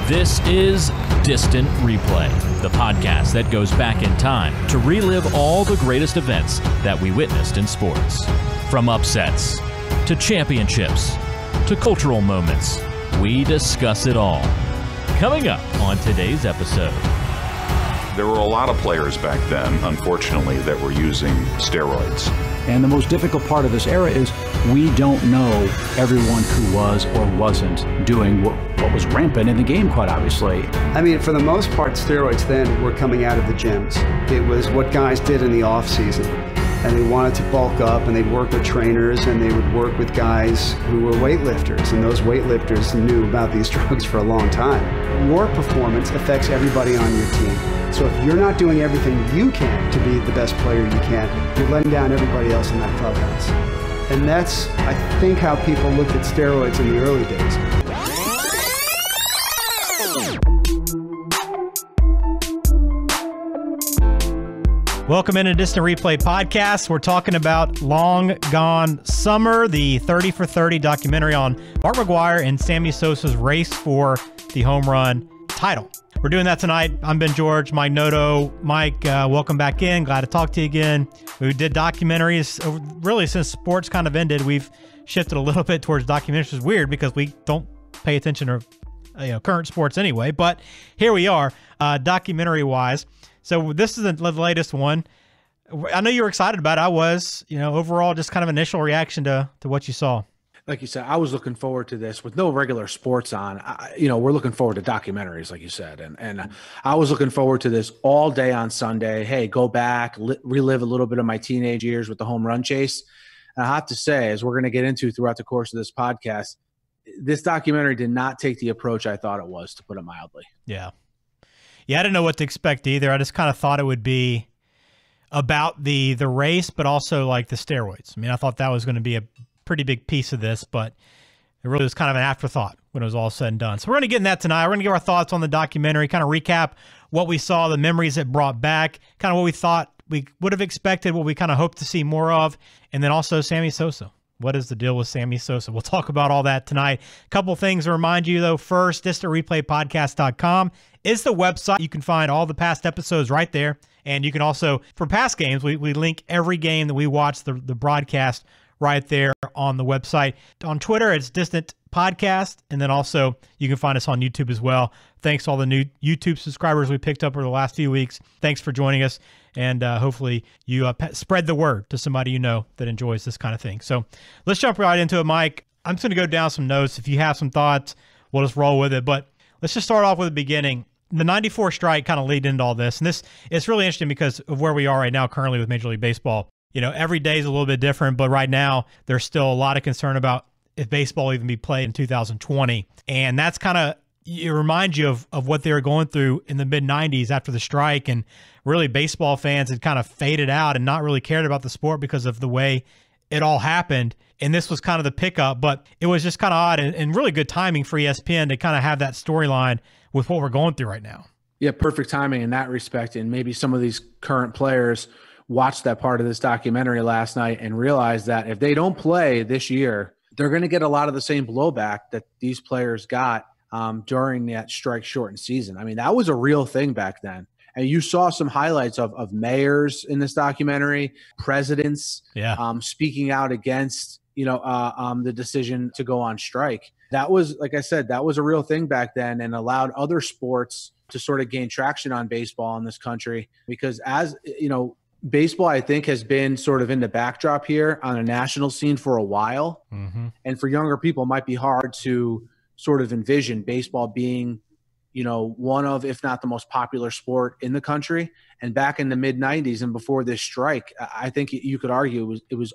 This is Distant Replay, the podcast that goes back in time to relive all the greatest events that we witnessed in sports. From upsets, to championships, to cultural moments, we discuss it all. Coming up on today's episode. There were a lot of players back then, unfortunately, that were using steroids. And the most difficult part of this era is we don't know everyone who was or wasn't doing what was rampant in the game, quite obviously. I mean, for the most part, steroids then were coming out of the gyms. It was what guys did in the off season. And they wanted to bulk up, and they'd work with trainers, and they would work with guys who were weightlifters, and those weightlifters knew about these drugs for a long time. Your performance affects everybody on your team. So if you're not doing everything you can to be the best player you can, you're letting down everybody else in that clubhouse. And that's, I think, how people looked at steroids in the early days. Welcome into Distant Replay Podcast. We're talking about Long Gone Summer, the 30 for 30 documentary on Mark McGwire and Sammy Sosa's race for the home run title. We're doing that tonight. I'm Ben George, Mike Noto. Mike, welcome back in. Glad to talk to you again. We did documentaries. Really, since sports kind of ended, we've shifted a little bit towards documentaries. It's weird because we don't pay attention to current sports anyway, but here we are, documentary-wise. So this is the latest one. I know you were excited about it. I was, overall, just kind of initial reaction to what you saw. Like you said, I was looking forward to this with no regular sports on. We're looking forward to documentaries, like you said. And I was looking forward to this all day on Sunday. Hey, go back, relive a little bit of my teenage years with the home run chase. And I have to say, as we're going to get into throughout the course of this podcast, this documentary did not take the approach I thought it was, to put it mildly. Yeah, I didn't know what to expect either. I just kind of thought it would be about the race, but also like the steroids. I mean, I thought that was going to be a pretty big piece of this, but it really was kind of an afterthought when it was all said and done. So we're going to get in that tonight. We're going to give our thoughts on the documentary, kind of recap what we saw, the memories it brought back, kind of what we thought we would have expected, what we kind of hoped to see more of, and then also Sammy Sosa. What is the deal with Sammy Sosa? We'll talk about all that tonight. A couple things to remind you, though. First, distantreplaypodcast.com is the website. You can find all the past episodes right there. And you can also, for past games, we link every game that we watch, the broadcast right there on the website. On Twitter, it's Distant Podcast. And then also, you can find us on YouTube as well. Thanks to all the new YouTube subscribers we picked up over the last few weeks. Thanks for joining us. And hopefully you spread the word to somebody you know that enjoys this kind of thing. So let's jump right into it, Mike. I'm just going to go down some notes. If you have some thoughts, we'll just roll with it. But let's just start off with the beginning. The 94 strike kind of lead into all this. And it's really interesting because of where we are right now currently with Major League Baseball. Every day is a little bit different, but right now there's still a lot of concern about if baseball will even be played in 2020. And that's kind of, it reminds you of what they were going through in the mid-90s after the strike. And really baseball fans had kind of faded out and not really cared about the sport because of the way it all happened. And this was kind of the pickup, but it was just kind of odd and really good timing for ESPN to kind of have that storyline with what we're going through right now. Yeah, perfect timing in that respect. And maybe some of these current players watched that part of this documentary last night and realized that if they don't play this year, they're going to get a lot of the same blowback that these players got during that strike-shortened season. I mean, that was a real thing back then. And you saw some highlights of mayors in this documentary, presidents speaking out against, the decision to go on strike. That was, like I said, that was a real thing back then and allowed other sports to sort of gain traction on baseball in this country. Because as, baseball, I think, has been sort of in the backdrop here on a national scene for a while. Mm-hmm. And for younger people, it might be hard to sort of envision baseball being, one of, if not the most popular sport in the country. And back in the mid-90s and before this strike, I think you could argue it was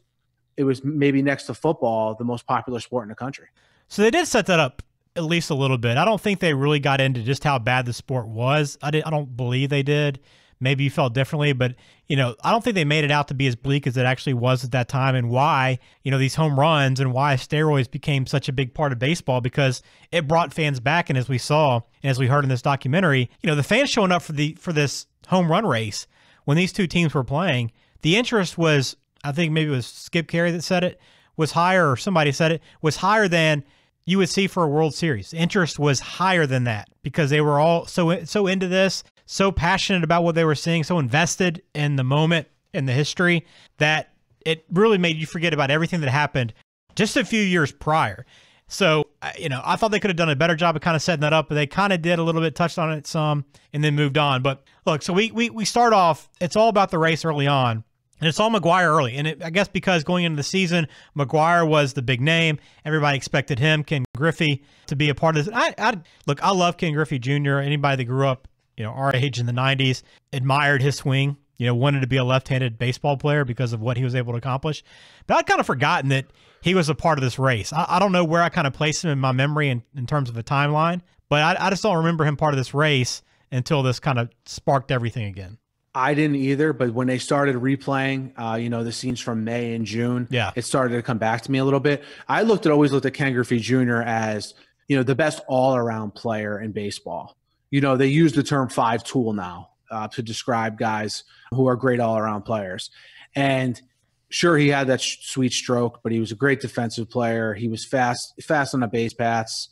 maybe next to football, the most popular sport in the country. So they did set that up at least a little bit. I don't think they really got into just how bad the sport was. I don't believe they did. Maybe you felt differently, but, I don't think they made it out to be as bleak as it actually was at that time, and why, these home runs and why steroids became such a big part of baseball, because it brought fans back. And as we saw, and as we heard in this documentary, the fans showing up for this home run race when these two teams were playing, the interest was, I think maybe it was Skip Carey that said it, was higher, or somebody said it, was higher than you would see for a World Series. Interest was higher than that because they were all so into this, so passionate about what they were seeing, so invested in the moment, in the history, that it really made you forget about everything that happened just a few years prior. So, I thought they could have done a better job of kind of setting that up, but they kind of did a little bit, touched on it some, and then moved on. But look, so we start off, it's all about the race early on, and it's all McGwire early. And I guess because going into the season, McGwire was the big name. Everybody expected him, Ken Griffey, to be a part of this. Look, I love Ken Griffey Jr. Anybody that grew up, our age in the 90s, admired his swing, wanted to be a left-handed baseball player because of what he was able to accomplish. But I'd kind of forgotten that he was a part of this race. I don't know where I kind of placed him in my memory in terms of the timeline, but I just don't remember him part of this race until this kind of sparked everything again. I didn't either, but when they started replaying, the scenes from May and June, it started to come back to me a little bit. I always looked at Ken Griffey Jr. as, the best all-around player in baseball. They use the term five tool now to describe guys who are great all-around players. And sure, he had that sweet stroke, but he was a great defensive player. He was fast on the base paths,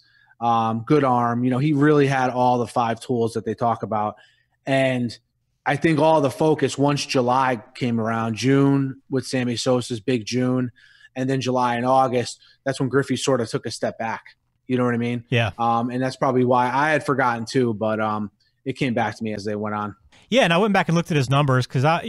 good arm. He really had all the five tools that they talk about. And I think all the focus, once July came around, June with Sammy Sosa's big June, and then July and August, that's when Griffey sort of took a step back. You know what I mean? Yeah. And that's probably why I had forgotten too, but it came back to me as they went on. Yeah, and I went back and looked at his numbers because I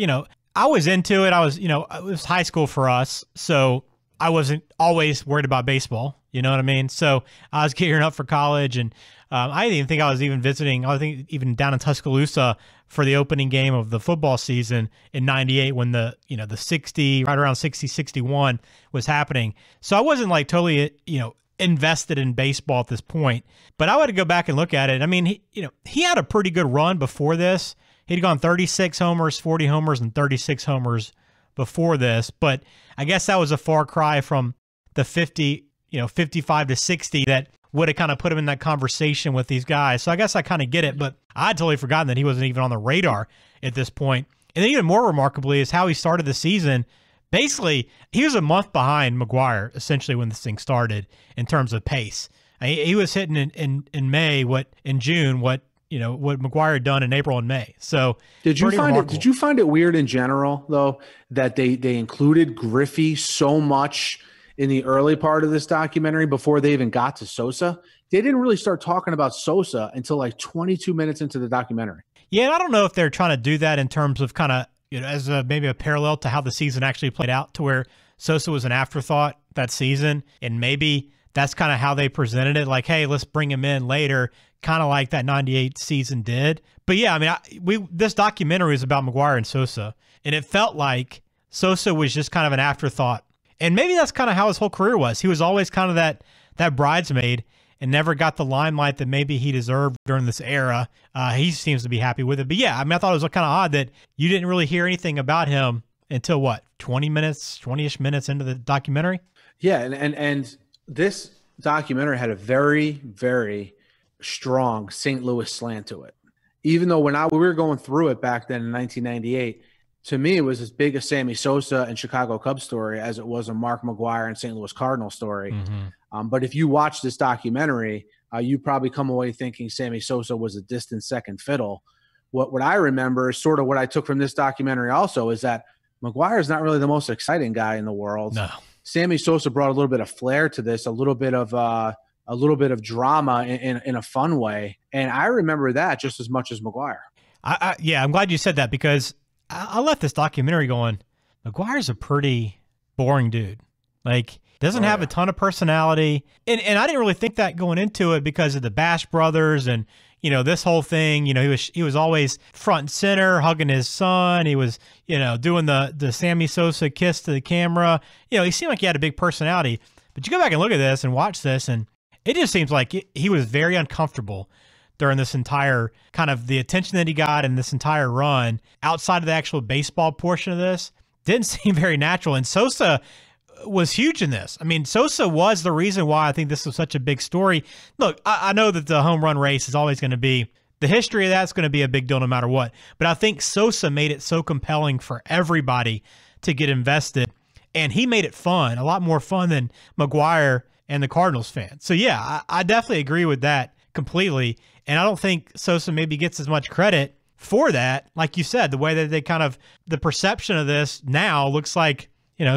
was into it. I was, it was high school for us, so I wasn't always worried about baseball. You know what I mean? So I was gearing up for college, and I didn't even think I was even visiting. I think even down in Tuscaloosa for the opening game of the football season in '98 when the 60, right around 60, 61 was happening. So I wasn't like totally, invested in baseball at this point. But I would go back and look at it. I mean, he had a pretty good run before this. He'd gone 36 homers, 40 homers, and 36 homers before this. But I guess that was a far cry from the 55 to 60 that would have kind of put him in that conversation with these guys. So I guess I kind of get it, but I'd totally forgotten that he wasn't even on the radar at this point. And then even more remarkably is how he started the season. Basically, he was a month behind McGwire, essentially, when this thing started in terms of pace. He was hitting in May in June what McGwire had done in April and May. So did you find it weird in general though that they included Griffey so much in the early part of this documentary before they even got to Sosa? They didn't really start talking about Sosa until like 22 minutes into the documentary. Yeah, and I don't know if they're trying to do that in terms of kind of as maybe a parallel to how the season actually played out, to where Sosa was an afterthought that season, and maybe that's kind of how they presented it, like, hey, let's bring him in later, kind of like that 98 season did. But yeah, I mean, this documentary is about McGwire and Sosa, and it felt like Sosa was just kind of an afterthought. And maybe that's kind of how his whole career was. He was always kind of that bridesmaid and never got the limelight that maybe he deserved during this era. He seems to be happy with it. But yeah, I mean, I thought it was kind of odd that you didn't really hear anything about him until what, 20-ish minutes into the documentary? Yeah, and this documentary had a very, very strong St. Louis slant to it. Even though when we were going through it back then in 1998, to me, it was as big a Sammy Sosa and Chicago Cubs story as it was a Mark McGwire and St. Louis Cardinals story. Mm-hmm. But if you watch this documentary, you probably come away thinking Sammy Sosa was a distant second fiddle. What I remember is sort of what I took from this documentary also is that McGwire is not really the most exciting guy in the world. No. Sammy Sosa brought a little bit of flair to this, a little bit of drama in a fun way. And I remember that just as much as McGwire. Yeah, I'm glad you said that because I left this documentary going, McGwire's a pretty boring dude. Like, doesn't have a ton of personality. And I didn't really think that going into it because of the Bash Brothers and, this whole thing. He was always front and center, hugging his son. He was, doing the Sammy Sosa kiss to the camera. He seemed like he had a big personality. But you go back and look at this and watch this, and it just seems like he was very uncomfortable during this entire kind of the attention that he got in this entire run outside of the actual baseball portion of this. Didn't seem very natural. And Sosa was huge in this. I mean, Sosa was the reason why I think this was such a big story. Look, I know that the home run race is always going to be, the history of that's going to be a big deal no matter what. But I think Sosa made it so compelling for everybody to get invested. And he made it fun, a lot more fun than McGwire and the Cardinals fans. So yeah, I definitely agree with that completely. And I don't think Sosa maybe gets as much credit for that. Like you said, the way that they kind of, the perception of this now looks like,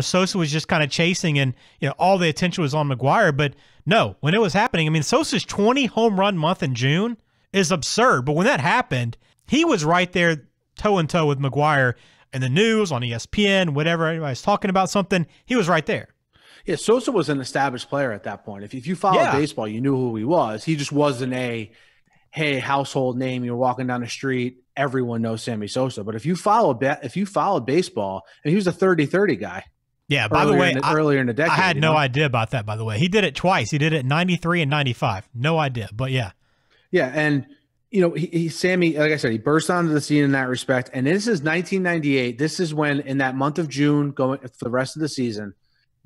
Sosa was just kind of chasing and, all the attention was on McGwire. But no, when it was happening, I mean, Sosa's 20 home run month in June is absurd. But when that happened, he was right there toe in toe with McGwire in the news, on ESPN, whatever, anybody's talking about something, he was right there. Yeah, Sosa was an established player at that point. If you followed baseball, you knew who he was. He just wasn't a, hey, household name. You're walking down the street, everyone knows Sammy Sosa. But if you followed baseball, and he was a 30-30 guy. Yeah, by the way, earlier in the decade. I had no idea about that, by the way. He did it twice. He did it in 93 and 95. No idea, but yeah. Yeah, and Sammy, like I said, he burst onto the scene in that respect. And this is 1998. This is when, in that month of June, going for the rest of the season,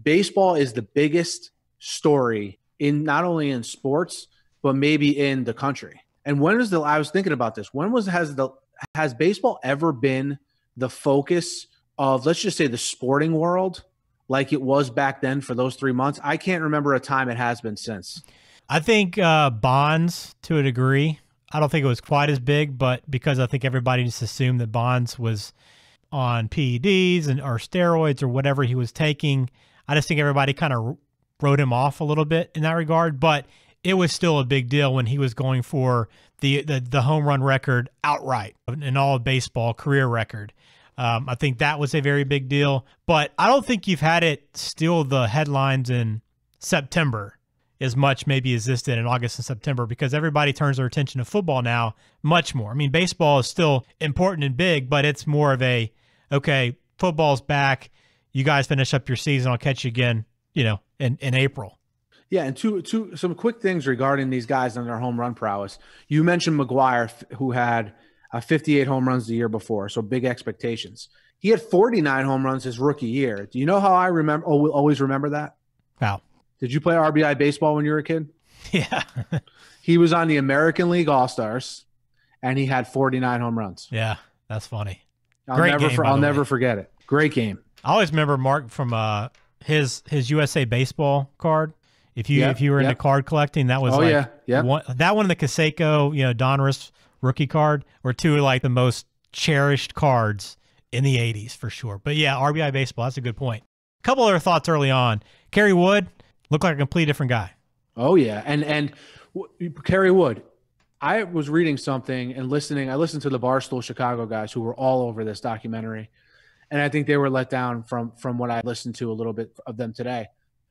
baseball is the biggest story in not only in sports, but maybe in the country. And I was thinking about this. Has baseball ever been the focus of, let's just say, the sporting world like it was back then for those 3 months? I can't remember a time it has been since. I think Bonds to a degree. I don't think it was quite as big, but because I think everybody just assumed that Bonds was on PEDs or steroids or whatever he was taking, I just think everybody kind of wrote him off a little bit in that regard. But it was still a big deal when he was going for the home run record outright in all of baseball, career record. I think that was a very big deal. But I don't think you've had it steal the headlines in September as much maybe as this did in August and September, because everybody turns their attention to football now much more. I mean, baseball is still important and big, but it's more of a, okay, football's back. You guys finish up your season. I'll catch you again, in April. Yeah, and some quick things regarding these guys and their home run prowess. You mentioned McGwire, who had 58 home runs the year before, so big expectations. He had 49 home runs his rookie year. Do you know how I always remember that? How? Did you play RBI baseball when you were a kid? Yeah. He was on the American League All-Stars, and he had 49 home runs. Yeah, that's funny. I'll never forget it. Great game. I always remember Mark from his USA Baseball card. If you were into card collecting, that was that one and the Canseco, Donruss rookie card were two of like the most cherished cards in the 80s for sure. But yeah, RBI baseball, that's a good point. A couple other thoughts early on. Kerry Wood looked like a completely different guy. Oh yeah, and Kerry Wood. I was reading something and listening. I listened to the Barstool Chicago guys who were all over this documentary, and I think they were let down from what I listened to a little bit of them today.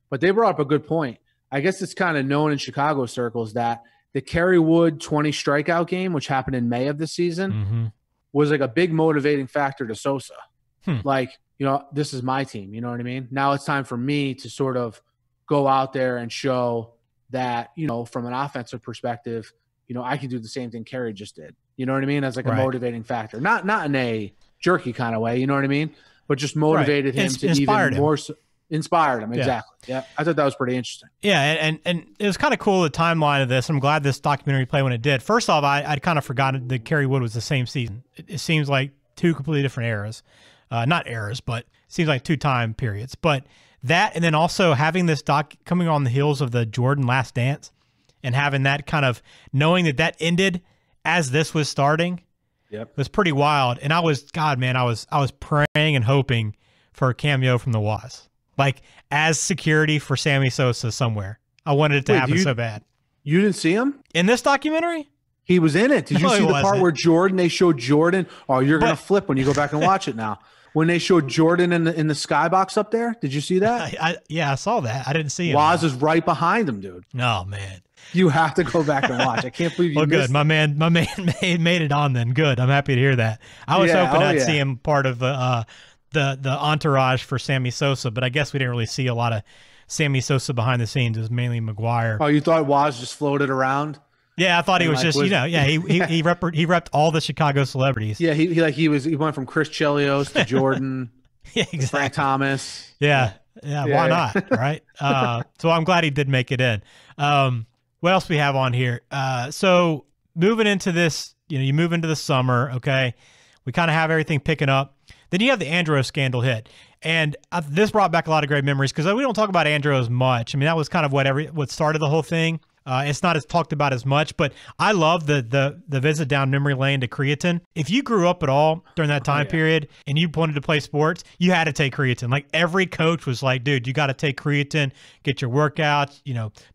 But they brought up a good point. I guess it's kind of known in Chicago circles that the Kerry Wood 20 strikeout game, which happened in May of the season, was like a big motivating factor to Sosa. Like, this is my team. You know what I mean? Now it's time for me to sort of go out there and show that, from an offensive perspective, I can do the same thing Kerry just did. You know what I mean? As like a motivating factor, not in a jerky kind of way. You know what I mean? But just motivated him to even more. Inspired him, exactly. Yeah, I thought that was pretty interesting. Yeah, and it was kind of cool, the timeline of this. I'm glad this documentary played when it did. First off, I'd kind of forgotten that Kerry Wood was the same season. It seems like two completely different eras. Not eras, but it seems like two time periods. But that, and then also having this doc coming on the heels of the Jordan Last Dance, and having that kind of knowing that ended as this was starting, was pretty wild. And I was praying and hoping for a cameo from the Waz. Like, as security for Sammy Sosa somewhere. I wanted it to happen so bad. You didn't see him? In this documentary? He was in it. Did you see the part where they showed Jordan? Oh, you're going to flip when you go back and watch it now. When they showed Jordan in the skybox up there, did you see that? I saw that. I didn't see him. Waz is right behind him, dude. Oh, man. You have to go back and watch. I can't believe you missed good. My man made it on then. Good. I'm happy to hear that. I was hoping I'd see him part of the entourage for Sammy Sosa, but I guess we didn't really see a lot of Sammy Sosa behind the scenes. It was mainly McGwire. Oh, you thought Waz just floated around? Yeah, I thought he was just, he repped all the Chicago celebrities. Yeah, he went from Chris Chelios to Jordan, exactly. Frank Thomas. Yeah, why not, right? So I'm glad he did make it in. What else we have on here? So moving into this, you move into the summer, okay? We kind of have everything picking up. Then you have the Andros scandal hit. And this brought back a lot of great memories because we don't talk about Andrew as much. I mean, that was kind of what started the whole thing. It's not as talked about as much, but I love the visit down memory lane to creatine. If you grew up at all during that time period and you wanted to play sports, you had to take creatine. Like every coach was like, dude, you got to take creatine, get your workouts,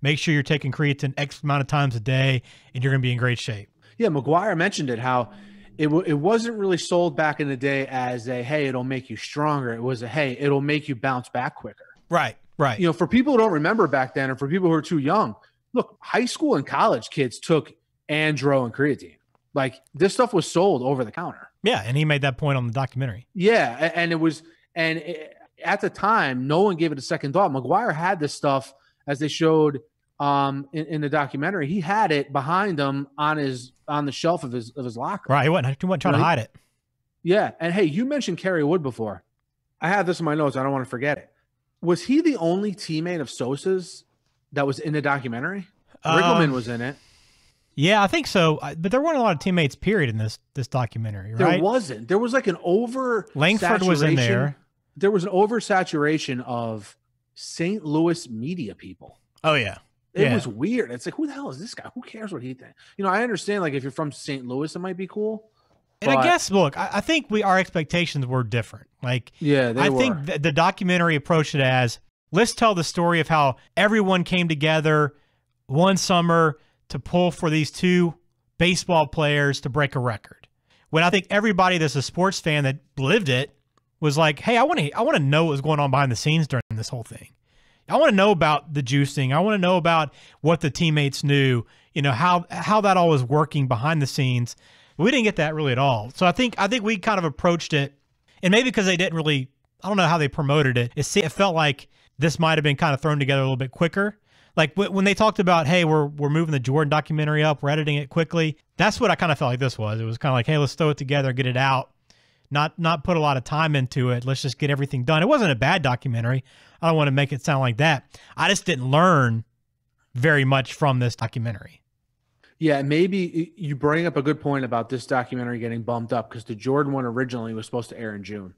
make sure you're taking creatine X amount of times a day and you're going to be in great shape. Yeah, McGwire mentioned it, how it wasn't really sold back in the day as a, hey, it'll make you stronger. It was a, hey, it'll make you bounce back quicker. Right. For people who don't remember back then, or for people who are too young, look, high school and college kids took andro and creatine. Like this stuff was sold over the counter. Yeah, and he made that point on the documentary. Yeah, and at the time, no one gave it a second thought. McGwire had this stuff, as they showed in the documentary. He had it behind him on the shelf of his locker. Right, he wasn't trying to hide it. Yeah, and hey, you mentioned Kerry Wood before. I have this in my notes. I don't want to forget it. Was he the only teammate of Sosa's that was in the documentary? Riggleman was in it. Yeah, I think so. But there weren't a lot of teammates, period, in this documentary, right? There wasn't. There was like an Langford was in there. There was an oversaturation of St. Louis media people. Oh, yeah. It was weird. It's like, who the hell is this guy? Who cares what he thinks? I understand, like, if you're from St. Louis, it might be cool. And I guess, look, I think our expectations were different. Like, yeah, I think the documentary approached it as, let's tell the story of how everyone came together one summer to pull for these two baseball players to break a record. When I think everybody that's a sports fan that lived it was like, hey, I want to know what was going on behind the scenes during this whole thing. I want to know about the juicing. I want to know about what the teammates knew, how that all was working behind the scenes. We didn't get that really at all. So I think we kind of approached it, and maybe because they didn't really, I don't know how they promoted it. It felt like this might have been kind of thrown together a little bit quicker. Like when they talked about, hey, we're moving the Jordan documentary up, we're editing it quickly. That's what I kind of felt like this was. It was kind of like, hey, let's throw it together, get it out, not put a lot of time into it. Let's just get everything done. It wasn't a bad documentary. I don't want to make it sound like that. I just didn't learn very much from this documentary. Yeah, maybe you bring up a good point about this documentary getting bumped up because the Jordan one originally was supposed to air in June.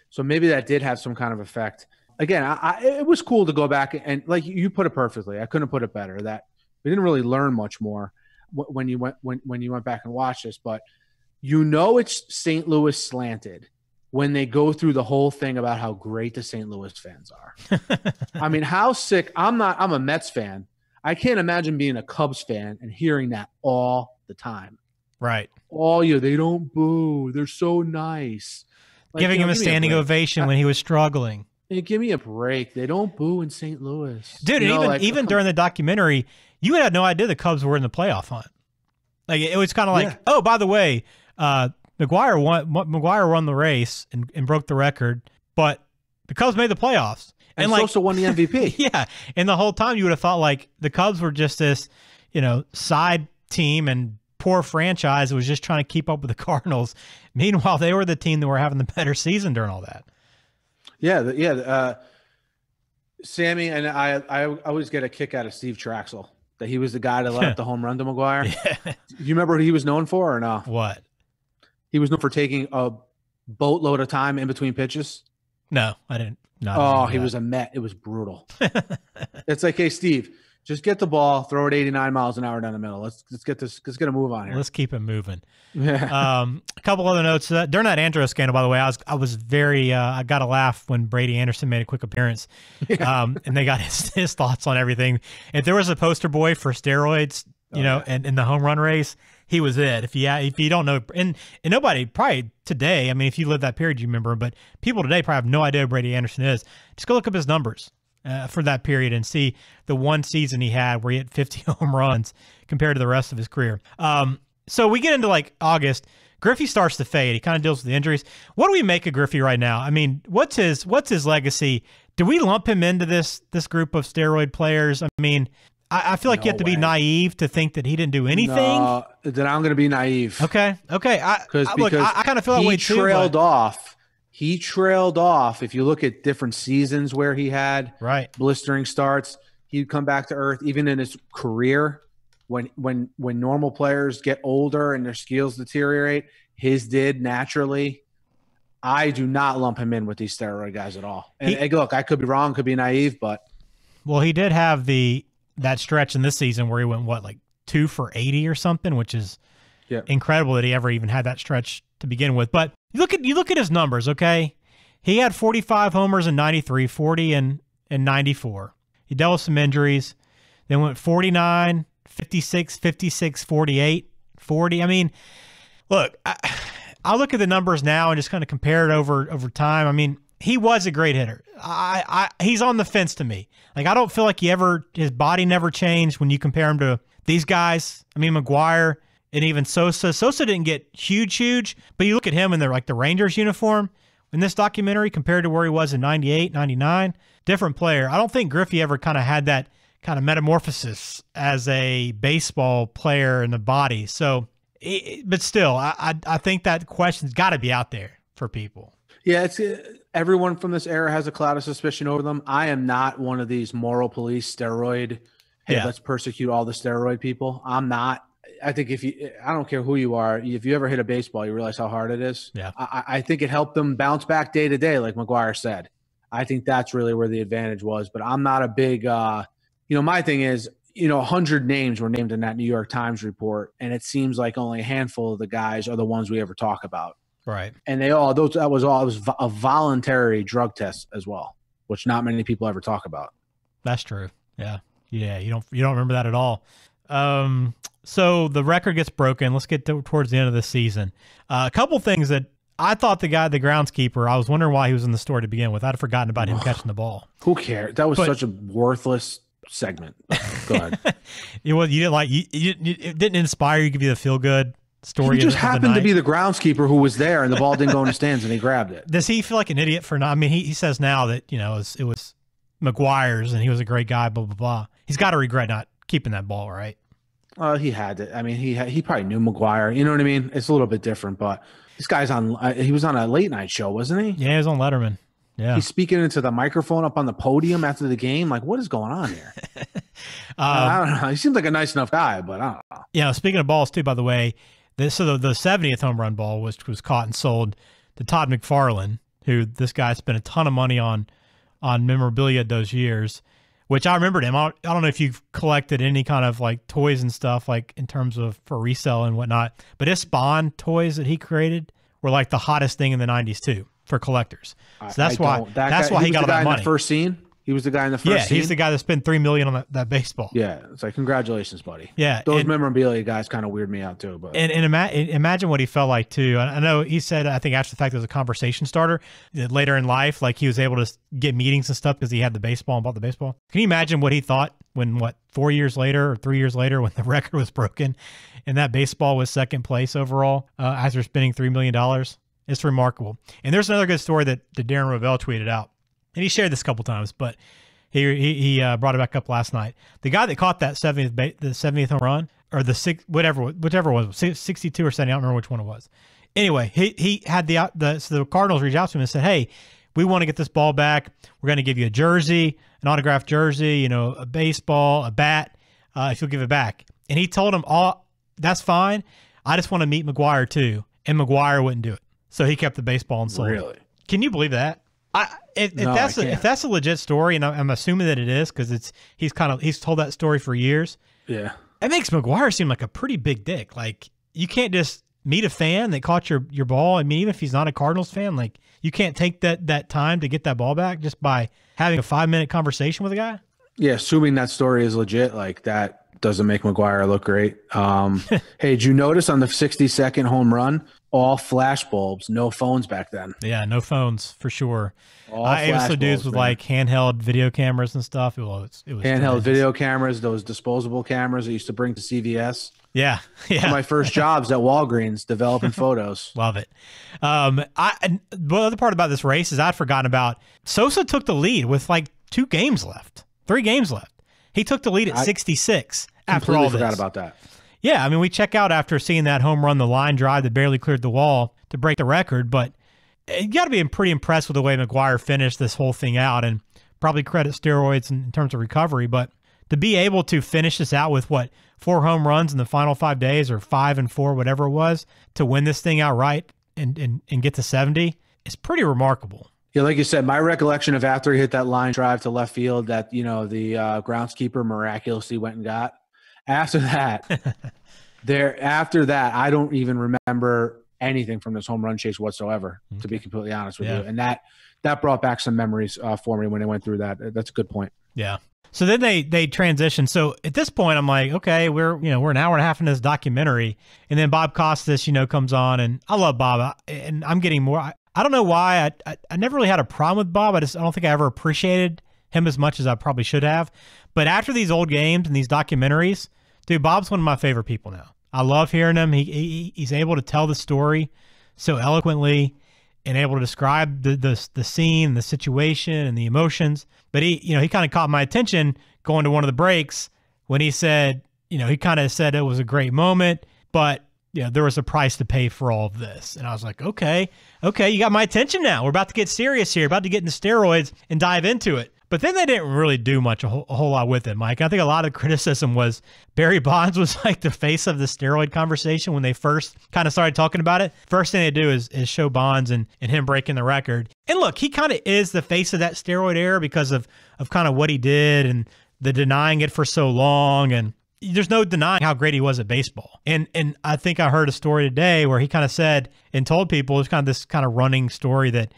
So maybe that did have some kind of effect. Again, it was cool to go back and, like you put it perfectly. I couldn't put it better. That we didn't really learn much more when you went back and watched this, but it's St. Louis slanted when they go through the whole thing about how great the St. Louis fans are. I mean, how sick. I'm a Mets fan. I can't imagine being a Cubs fan and hearing that all the time. Right. They don't boo. They're so nice. Like, giving him a standing ovation when he was struggling. Hey, give me a break. They don't boo in St. Louis. Dude, even during the documentary, you had no idea the Cubs were in the playoff hunt. Like, it was kind of like, oh, by the way, McGwire won the race and broke the record, but the Cubs made the playoffs. And Sosa won the MVP. Yeah. And the whole time you would have thought like the Cubs were just this, side team and poor franchise that was just trying to keep up with the Cardinals. Meanwhile, they were the team that were having the better season during all that. Yeah. Sammy and I always get a kick out of Steve Traxel, that he was the guy that let up the home run to McGwire. Yeah. You remember what he was known for or no? What? He was known for taking a boatload of time in between pitches. No, I didn't. He was a Met. It was brutal. It's like, hey, Steve, just get the ball, throw it 89 miles an hour down the middle. Let's get a move on here. Let's keep it moving. Yeah. A couple other notes during that Andro scandal. By the way, I was very I got a laugh when Brady Anderson made a quick appearance, and they got his thoughts on everything. If there was a poster boy for steroids, and in the home run race, he was it. If you don't know, and nobody probably today, I mean, if you lived that period, you remember, but people today probably have no idea who Brady Anderson is. Just go look up his numbers for that period and see the one season he had where he hit 50 home runs compared to the rest of his career. So we get into like August. Griffey starts to fade. He kind of deals with the injuries. What do we make of Griffey right now? I mean, what's his legacy? Do we lump him into this group of steroid players? I mean, I feel like you have to be naive to think that he didn't do anything. No, then I'm going to be naive. Okay. Because I kind of feel that way too. He trailed off. If you look at different seasons where he had blistering starts, he'd come back to earth. Even in his career, when normal players get older and their skills deteriorate, his did naturally. I do not lump him in with these steroid guys at all. And look, I could be wrong, could be naive, but well, he did have that stretch in this season where he went like 2 for 80 or something, which is incredible that he ever even had that stretch to begin with. But you look at his numbers, okay? He had 45 homers in 93, 40 in 94. He dealt with some injuries. Then went 49, 56, 56, 48, 40. I mean, look, I look at the numbers now and just kind of compare it over time. I mean, he was a great hitter. He's on the fence to me. Like, I don't feel like his body never changed when you compare him to these guys. I mean, McGwire and even Sosa. Sosa didn't get huge, but you look at him in the Rangers uniform in this documentary compared to where he was in 98, 99, different player. I don't think Griffey ever kind of had that kind of metamorphosis as a baseball player in the body. So, but still, I think that question's got to be out there for people. Yeah, it's everyone from this era has a cloud of suspicion over them. I am not one of these moral police steroid, hey, let's persecute all the steroid people. I'm not. I think I don't care who you are, if you ever hit a baseball, you realize how hard it is. Yeah. I think it helped them bounce back day to day, like McGwire said. I think that's really where the advantage was. But I'm not a big, my thing is, 100 names were named in that New York Times report, and it seems like only a handful of the guys are the ones we ever talk about. Right. And it was a voluntary drug test as well, which not many people ever talk about. That's true. Yeah. Yeah. You don't remember that at all. So the record gets broken. Let's get towards the end of the season. A couple things that I thought the groundskeeper, I was wondering why he was in the story to begin with. I'd have forgotten about him catching the ball. Who cares? That was such a worthless segment. Go ahead. It didn't inspire you, give you the feel good story. He just happened to be the groundskeeper who was there, and the ball didn't go in the stands, and he grabbed it. Does he feel like an idiot for not? I mean, he says now that it was McGwire's, and he was a great guy. Blah blah blah. He's got to regret not keeping that ball, right? He had to. I mean, he probably knew McGwire. You know what I mean? It's a little bit different, but this guy's he was on a late night show, wasn't he? Yeah, he was on Letterman. Yeah. He's speaking into the microphone up on the podium after the game. Like, what is going on here? I don't know. He seems like a nice enough guy, but I don't know. Yeah, speaking of balls, too, by the way, the 70th home run ball was caught and sold to Todd McFarlane, who this guy spent a ton of money on memorabilia those years, which I remembered him. I don't know if you've collected any kind of like toys and stuff like in terms of for resale and whatnot, but his Spawn toys that he created were like the hottest thing in the 90s too for collectors. So that's why he got all that money. In the first scene. He was the guy in the first scene? He's the guy that spent $3 million on that baseball. Yeah, it's like, congratulations, buddy. Yeah. Those memorabilia guys kind of weird me out too. But imagine what he felt like too. I know he said, I think after the fact it was a conversation starter later in life, like he was able to get meetings and stuff because he had the baseball and bought the baseball. Can you imagine what he thought when 4 years later or 3 years later when the record was broken and that baseball was second place overall after spending $3 million? It's remarkable. And there's another good story that Darren Rovell tweeted out. And he shared this a couple times, but he brought it back up last night. The guy that caught that 70th home run, or the whichever it was, 62 or 70, I don't remember which one it was. Anyway, he had so the Cardinals reached out to him and said, "Hey, we want to get this ball back. We're going to give you a jersey, an autographed jersey, a baseball, a bat, if you'll give it back." And he told him, "That's fine. I just want to meet McGwire too." And McGwire wouldn't do it, so he kept the baseball and sold it. Really? Can you believe that? If that's a legit story, and I'm assuming that it is because he's told that story for years. Yeah, it makes McGwire seem like a pretty big dick. Like, you can't just meet a fan that caught your ball. I mean, even if he's not a Cardinals fan, like, you can't take that time to get that ball back just by having a 5-minute conversation with a guy. Yeah, assuming that story is legit, like that doesn't make McGwire look great. Hey, did you notice on the 60-second home run, all flash bulbs, no phones back then? Yeah, no phones for sure. All also dudes with like handheld video cameras and stuff. It was handheld tremendous. Video cameras, those disposable cameras I used to bring to CVS. Yeah. My first jobs at Walgreens, developing photos. Love it. The other part about this race is I'd forgotten about Sosa took the lead with like 3 games left. He took the lead at 66 after all this. Forgot about that. Yeah, I mean, we check out after seeing that home run, the line drive that barely cleared the wall to break the record, but you got to be pretty impressed with the way McGwire finished this whole thing out, and probably credit steroids in terms of recovery, but to be able to finish this out with 4 home runs in the final 5 days, or 5 and 4, whatever it was, to win this thing outright and get to 70, is pretty remarkable. Yeah, like you said, my recollection of after he hit that line drive to left field that, the groundskeeper miraculously went and got. After that, I don't even remember anything from this home run chase whatsoever, to be completely honest with you. And that brought back some memories for me when I went through that. That's a good point. Yeah. So then they transition. So at this point, I'm like, okay, we're an hour and a half in this documentary, and then Bob Costas, comes on, and I love Bob, and I'm getting more. I don't know why. I never really had a problem with Bob. I don't think I ever appreciated him as much as I probably should have. But after these old games and these documentaries, dude, Bob's one of my favorite people now. I love hearing him. He's able to tell the story so eloquently and able to describe the scene, the situation, and the emotions. But he kind of caught my attention going to one of the breaks when he said, he kind of said it was a great moment, but there was a price to pay for all of this. And I was like, okay, you got my attention now. We're about to get serious here, about to get into steroids and dive into it. But then they didn't really do much, a whole lot with it, Mike. I think a lot of criticism was Barry Bonds was like the face of the steroid conversation when they first kind of started talking about it. First thing they do is show Bonds and him breaking the record. And look, he kind of is the face of that steroid era because of kind of what he did and the denying it for so long. And there's no denying how great he was at baseball. And I think I heard a story today where he kind of said and told people, it was kind of this kind of running story that,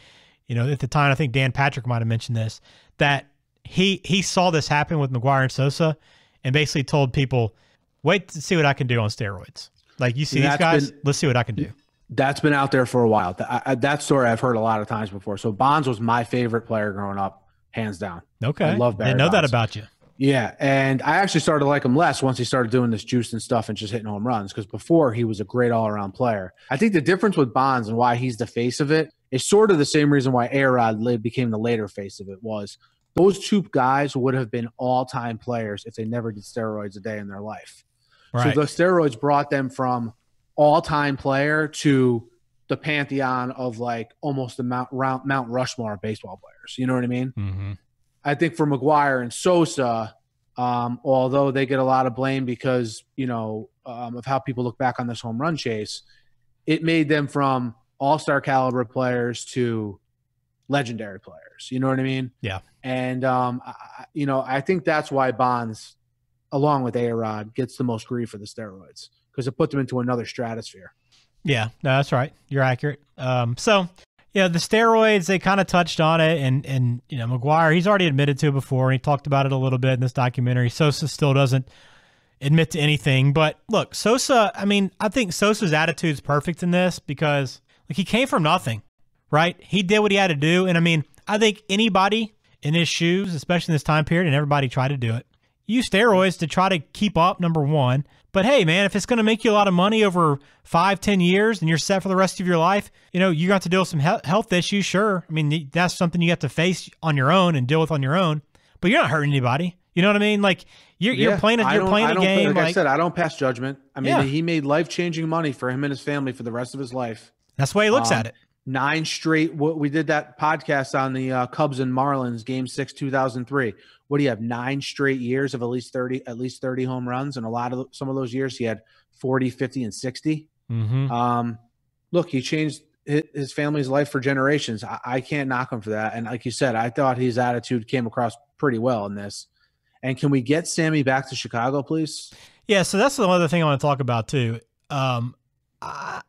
at the time, I think Dan Patrick might have mentioned this, that he saw this happen with McGwire and Sosa and basically told people, wait to see what I can do on steroids. Like, you see these guys, let's see what I can do. That's been out there for a while. That story I've heard a lot of times before. So Bonds was my favorite player growing up, hands down. Okay. I love Barry Didn't know Bonds. that about you. Yeah, and I actually started to like him less once he started doing this juice and stuff and just hitting home runs, because before he was a great all-around player. I think the difference with Bonds and why he's the face of it is sort of the same reason why A-Rod became the later face of it. Was those two guys would have been all-time players if they never did steroids a day in their life. Right. So the steroids brought them from all-time player to the pantheon of like almost the Mount Rushmore of baseball players. You know what I mean? Mm-hmm. I think for McGwire and Sosa, although they get a lot of blame because, of how people look back on this home run chase, it made them from all-star caliber players to legendary players. You know what I mean? Yeah. And, I think that's why Bonds, along with A-Rod, gets the most grief for the steroids, because it put them into another stratosphere. Yeah, no, that's right. You're accurate. The steroids, they kind of touched on it, and McGwire, he's already admitted to it before, and he talked about it a little bit in this documentary. Sosa still doesn't admit to anything, but look, Sosa, I think Sosa's attitude is perfect in this because he came from nothing, right? He did what he had to do, and I think anybody in his shoes, especially in this time period, and everybody tried to do it, use steroids to try to keep up, number one. But hey, man, if it's going to make you a lot of money over 5-10 years and you're set for the rest of your life, you got to deal with some health issues, sure. That's something you have to face on your own and deal with on your own. But you're not hurting anybody. You know what I mean? Like you're playing a game. Like I said, I don't pass judgment. He made life-changing money for him and his family for the rest of his life. That's the way he looks at it. 9 straight. We did that podcast on the Cubs and Marlins Game 6, 2003. What do you have? 9 straight years of at least 30 home runs, and some of those years he had 40, 50, and 60. Mm-hmm. Look, he changed his family's life for generations. I can't knock him for that. And like you said, I thought his attitude came across pretty well in this. And can we get Sammy back to Chicago, please? Yeah. So that's the other thing I want to talk about too. I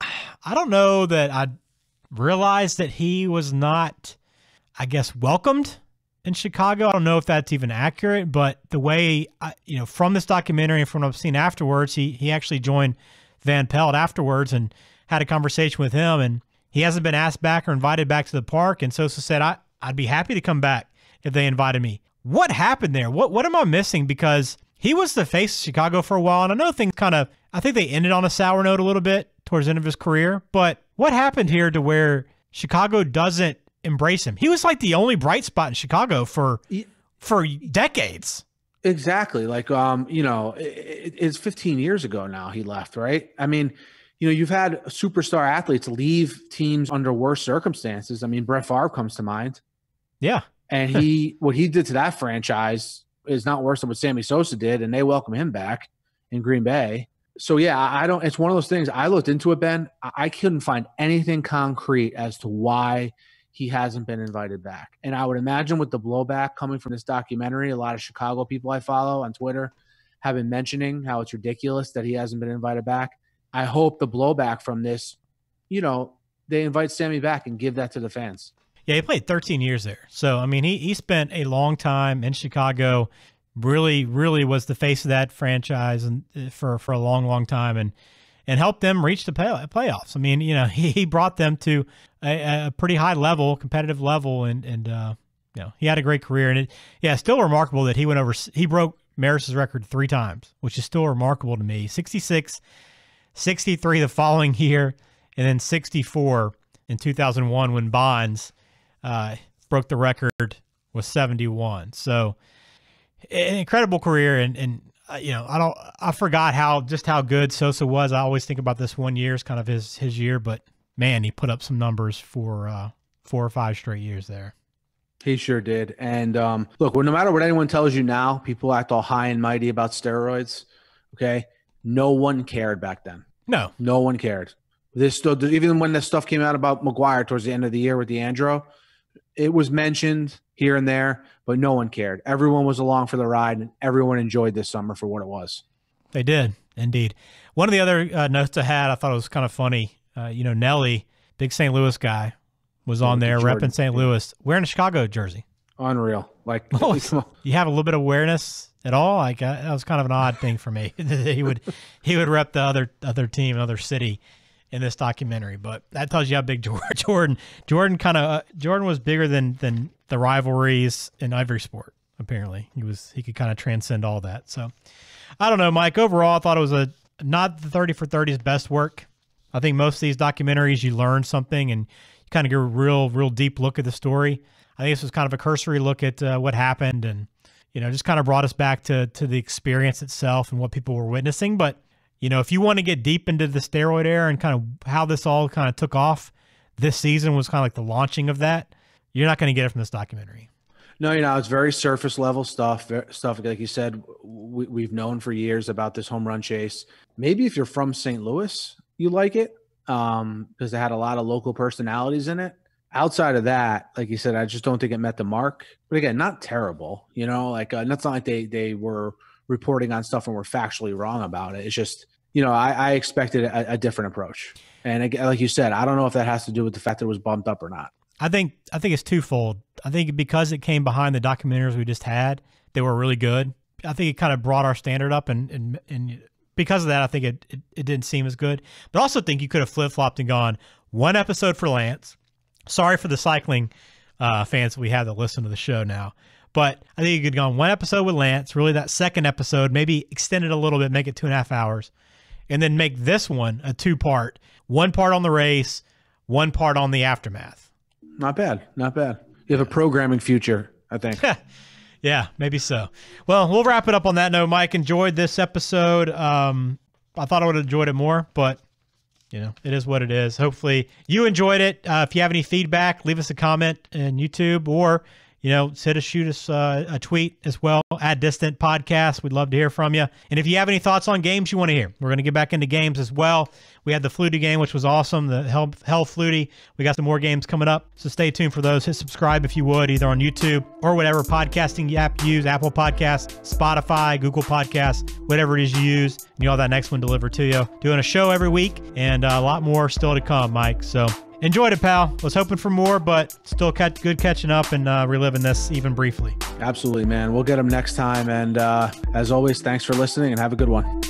don't know that I realized that he was not, welcomed in Chicago. I don't know if that's even accurate, but the way, from this documentary and from what I've seen afterwards, he actually joined Van Pelt afterwards and had a conversation with him, and he hasn't been asked back or invited back to the park. And Sosa said, I'd be happy to come back if they invited me. What happened there? What am I missing? Because he was the face of Chicago for a while, and I know things I think they ended on a sour note a little bit towards the end of his career, but what happened here to where Chicago doesn't embrace him? He was like the only bright spot in Chicago for decades. Exactly. Like, it's 15 years ago now he left, right? You've had superstar athletes leave teams under worse circumstances. Brett Favre comes to mind. Yeah. And what he did to that franchise is not worse than what Sammy Sosa did, and they welcome him back in Green Bay. So, yeah, it's one of those things. I looked into it, Ben. I couldn't find anything concrete as to why he hasn't been invited back. And I would imagine with the blowback coming from this documentary, a lot of Chicago people I follow on Twitter have been mentioning how it's ridiculous that he hasn't been invited back. I hope the blowback from this, they invite Sammy back and give that to the fans. Yeah, he played 13 years there. So, I mean, he spent a long time in Chicago, really was the face of that franchise and for a long, long time and helped them reach the playoffs. I mean, he brought them to a pretty high level, competitive level, and he had a great career. And it's still remarkable that he broke Maris's record 3 times, which is still remarkable to me. 66, 63 the following year, and then 64 in 2001 when Bonds broke the record with 71. So an incredible career. And I forgot how good Sosa was. I always think about this one year as kind of his year, but man, he put up some numbers for 4 or 5 straight years there. He sure did. And look, no matter what anyone tells you now, people act all high and mighty about steroids. Okay. No one cared back then. No one cared. Even when this stuff came out about McGwire towards the end of the year with the Andro, it was mentioned here and there, but no one cared. Everyone was along for the ride, and everyone enjoyed this summer for what it was. They did, indeed. One of the other notes I had, I thought it was kind of funny. Nelly, big St. Louis guy, was on there repping St. Louis, wearing a Chicago jersey. Unreal. Like, you have a little bit of awareness at all? Like that was kind of an odd thing for me. he would rep the other team, another city in this documentary, but that tells you how big Jordan was bigger than the rivalries in every sport. Apparently, he could kind of transcend all that. So I don't know, Mike. Overall, I thought it was not the 30 for 30's best work. I think most of these documentaries you learn something and you kind of get a real deep look at the story. I think this was kind of a cursory look at what happened and just kind of brought us back to the experience itself and what people were witnessing. But if you want to get deep into the steroid era and kind of how this all kind of took off, this season was kind of like the launching of that. You're not going to get it from this documentary. No, it's very surface level stuff like you said, we've known for years about this home run chase. Maybe if you're from St. Louis, you like it because they had a lot of local personalities in it. Outside of that, like you said, I just don't think it met the mark. But again, not terrible, that's not like they were reporting on stuff and were factually wrong about it. It's just, I expected a different approach. And again, like you said, I don't know if that has to do with the fact that it was bumped up or not. I think it's twofold. I think because it came behind the documentaries we just had, they were really good. I think it kind of brought our standard up, and because of that, I think it didn't seem as good. But I also think you could have flip-flopped and gone 1 episode for Lance. Sorry for the cycling fans that we have that listen to the show now. But I think you could have gone 1 episode with Lance, really that second episode, maybe extend it a little bit, make it 2.5 hours, and then make this one a 2-part. 1 part on the race, 1 part on the aftermath. Not bad. You have a programming future, I think. Yeah, maybe so. Well, we'll wrap it up on that note. Mike, enjoyed this episode. I thought I would have enjoyed it more, but it is what it is. Hopefully you enjoyed it. If you have any feedback, leave us a comment in YouTube or shoot us a tweet as well, @Distant Podcast. We'd love to hear from you. And if you have any thoughts on games you want to hear, we're going to get back into games as well. We had the Flutie game, which was awesome, the Hell Flutie. We got some more games coming up, so stay tuned for those. Hit subscribe if you would, either on YouTube or whatever podcasting app you use, Apple Podcasts, Spotify, Google Podcasts, whatever it is you use, and you'll have that next one delivered to you. Doing a show every week, and a lot more still to come, Mike. So enjoyed it, pal. Was hoping for more, but still good catching up and reliving this even briefly. Absolutely, man. We'll get them next time. And as always, thanks for listening and have a good one.